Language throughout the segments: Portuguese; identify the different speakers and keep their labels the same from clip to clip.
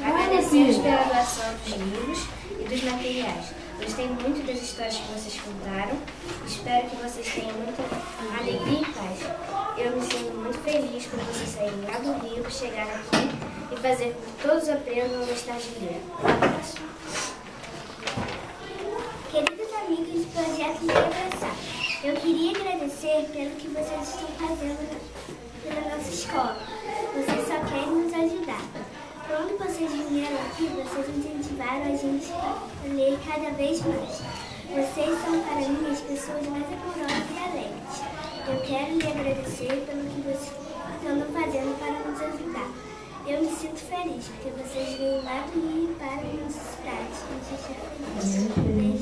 Speaker 1: Agradecemos pela doação dos livros e dos materiais. Gostei muito das histórias que vocês contaram. Espero que vocês tenham muita alegria e paz. Eu me sinto muito feliz por vocês saírem lá do Rio, chegar aqui e fazer com que todos aprendam a gostar de ler. Um abraço.
Speaker 2: Queridos amigos do Projeto Ler e Abraçar, eu queria agradecer pelo que vocês estão fazendo pela nossa escola. Vocês só querem nos ajudar. Quando vocês vieram aqui, vocês incentivaram a gente a ler cada vez mais. Vocês são, para mim, as pessoas mais amorosas e alegres. Eu quero lhe agradecer pelo que vocês estão fazendo para nos ajudar. Eu me sinto feliz, porque vocês vêm lá do Rio para a nossa cidade. A gente é feliz.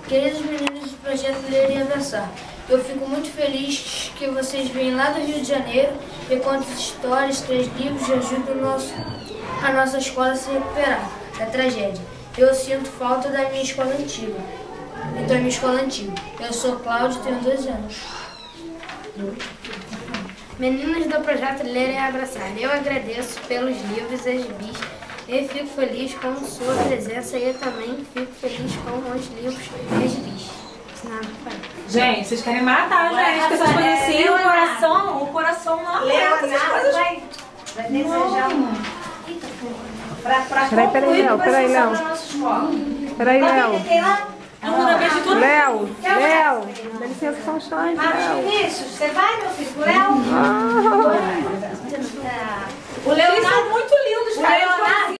Speaker 3: Queridos meninos do Projeto Ler e Abraçar, eu fico muito feliz que vocês vêm lá do Rio de Janeiro e contam histórias, 3 livros e ajudam a nossa escola a se recuperar da tragédia. Eu sinto falta da minha escola antiga. Eu sou Cláudio, tenho 12 anos.
Speaker 4: Meninos do Projeto Ler e Abraçar, eu agradeço pelos livros e gibis. Eu fico feliz com sua presença e eu também fico feliz com os livros e gibis.
Speaker 5: Gente, vocês querem matar a gente com essas coisas assim, o coração não aperta essas coisas.
Speaker 6: Vai desejar muito.
Speaker 7: Peraí, Léo. Peraí, Léo. Léo, dá licença só um instante, Léo.
Speaker 6: Vinícius, você vai, meu filho, com o Léo?
Speaker 5: O Léo tá muito lindo, cara.